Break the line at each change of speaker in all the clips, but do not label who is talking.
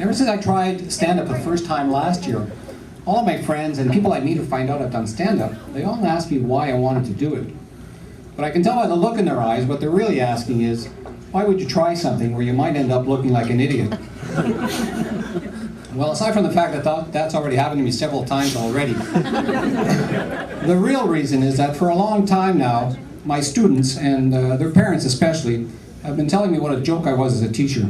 Ever since I tried stand-up the first time last year, all of my friends and people I meet who find out I've done stand-up, they all ask me why I wanted to do it. But I can tell by the look in their eyes, what they're really asking is, why would you try something where you might end up looking like an idiot? Well, aside from the fact that that's already happened to me several times already, the real reason is that for a long time now, my students, and their parents especially, have been telling me what a joke I was as a teacher.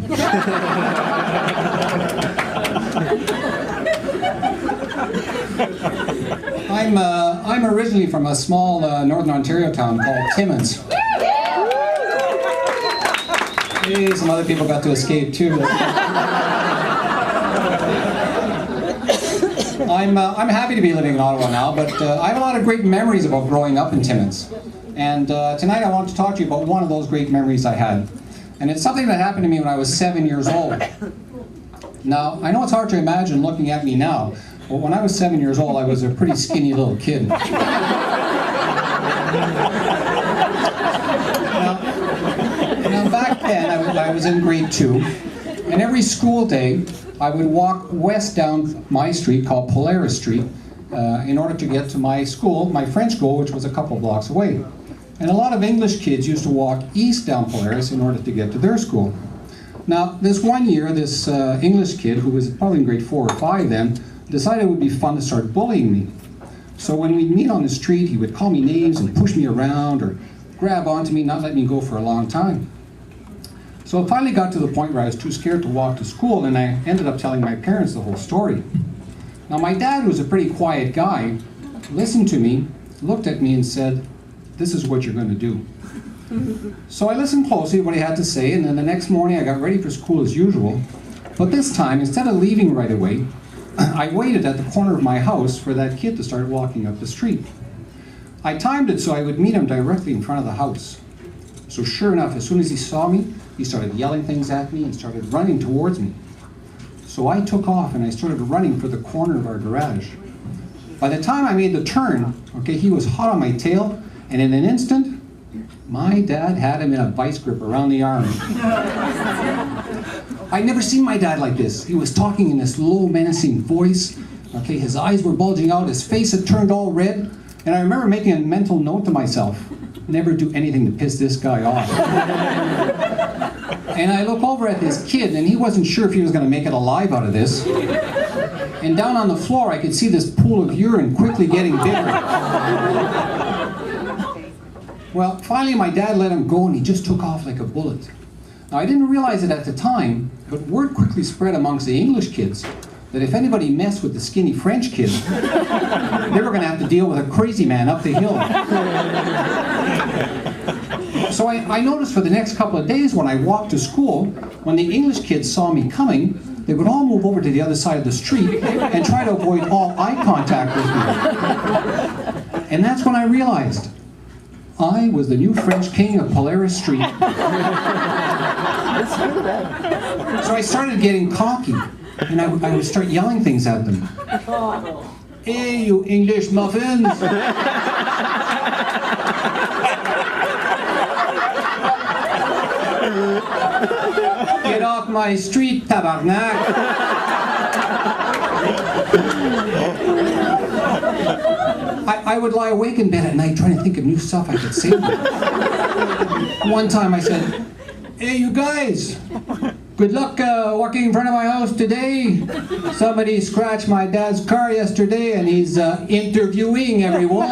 I'm originally from a small northern Ontario town called Timmins. Hey, some other people got to escape too. I'm happy to be living in Ottawa now, but I have a lot of great memories about growing up in Timmins. And tonight I want to talk to you about one of those great memories I had. And it's something that happened to me when I was 7 years old. Now, I know it's hard to imagine looking at me now, but when I was 7 years old, I was a pretty skinny little kid. Now, back then, I was in grade 2, and every school day, I would walk west down my street, called Polaris Street, in order to get to my school, my French school, which was a couple blocks away. And a lot of English kids used to walk east down Polaris in order to get to their school. Now, this one year, this English kid, who was probably in grade 4 or 5 then, decided it would be fun to start bullying me. So when we'd meet on the street, he would call me names and push me around or grab onto me, not let me go for a long time. So it finally got to the point where I was too scared to walk to school, and I ended up telling my parents the whole story. Now, my dad, who was a pretty quiet guy, listened to me, looked at me and said, "This is what you're going to do." So I listened closely to what he had to say, and then the next morning I got ready for school as usual. But this time, instead of leaving right away, I waited at the corner of my house for that kid to start walking up the street. I timed it so I would meet him directly in front of the house. So sure enough, as soon as he saw me, he started yelling things at me and started running towards me. So I took off and I started running for the corner of our garage. By the time I made the turn, okay, he was hot on my tail, and in an instant, my dad had him in a vice grip around the arm. I'd never seen my dad like this. He was talking in this low, menacing voice. Okay, his eyes were bulging out, his face had turned all red, and I remember making a mental note to myself, never do anything to piss this guy off. And I look over at this kid, and he wasn't sure if he was going to make it alive out of this. And down on the floor, I could see this pool of urine quickly getting bigger. Well, finally my dad let him go, and he just took off like a bullet. Now, I didn't realize it at the time, but word quickly spread amongst the English kids that if anybody messed with the skinny French kid, they were going to have to deal with a crazy man up the hill. So I noticed for the next couple of days when I walked to school, when the English kids saw me coming, they would all move over to the other side of the street and try to avoid all eye contact with me. And that's when I realized I was the new French king of Polaris Street. So I started getting cocky, and I would start yelling things at them. "Hey, you English muffins!" "Get off my street, tabarnak!" I would lie awake in bed at night trying to think of new stuff I could say to them. One time I said, "Hey, you guys, good luck walking in front of my house today. Somebody scratched my dad's car yesterday and he's interviewing everyone."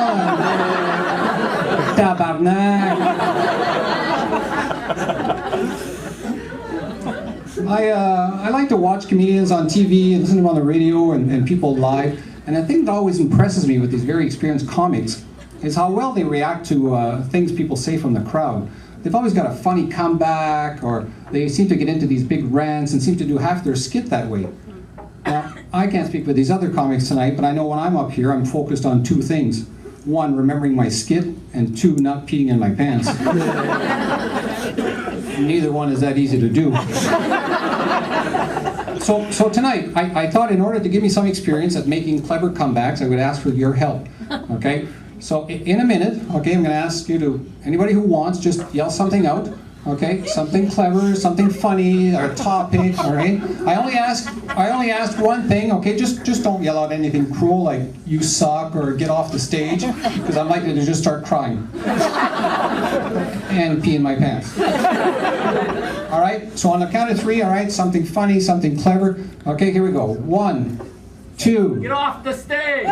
Tabarnak. I like to watch comedians on TV and listen to them on the radio and people live. And the thing that always impresses me with these very experienced comics is how well they react to things people say from the crowd. They've always got a funny comeback, or they seem to get into these big rants and seem to do half their skit that way. Now, I can't speak for these other comics tonight, but I know when I'm up here, I'm focused on two things. One, remembering my skit, and two, not peeing in my pants. Neither one is that easy to do. So tonight, I thought in order to give me some experience at making clever comebacks, I would ask for your help, okay? So in a minute, okay, I'm going to ask you to, anybody who wants, just yell something out. Okay, something clever, something funny, or a topic, all right? I only ask one thing, okay? Just don't yell out anything cruel like "you suck" or "get off the stage," because I'm likely to just start crying and pee in my pants. All right. So on the count of 3, all right. Something funny, something clever. Okay, here we go. 1, 2.
Get off the stage!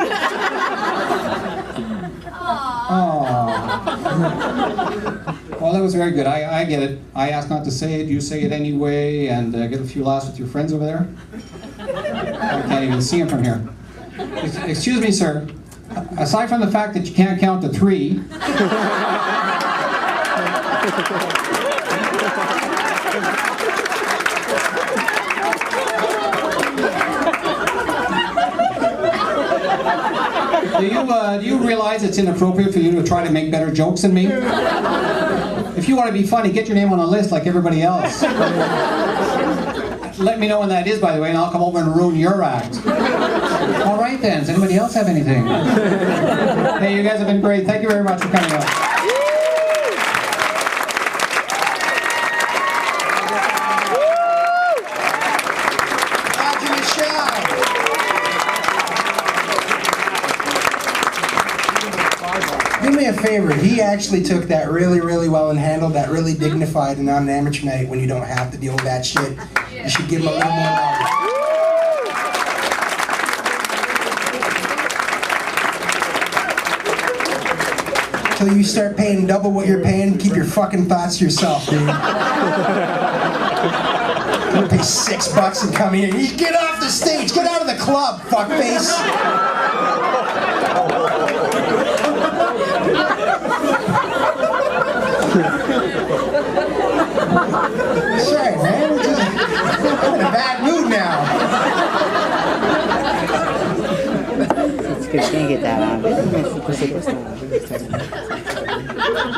Well, that was very good. I get it. I asked not to say it. You say it anyway, and get a few laughs with your friends over there. I can't even see them from here. Excuse me, sir. Aside from the fact that you can't count to 3. Do you realize it's inappropriate for you to try to make better jokes than me? If you want to be funny, get your name on a list like everybody else. Let me know when that is, by the way, and I'll come over and ruin your act. All right then, does anybody else have anything? Hey, you guys have been great. Thank you very much for coming out.
Do me a favor, he actually took that really, really well and handled that really dignified and on an amateur night when you don't have to deal with that shit. You should give him a little more love. Until you start paying double what you're paying, keep your fucking thoughts to yourself, dude. You pay $6 and come here. You get off the stage, get out of the club, fuckface. That's right, man. I'm in a bad mood now.
It's good. You can't get that out.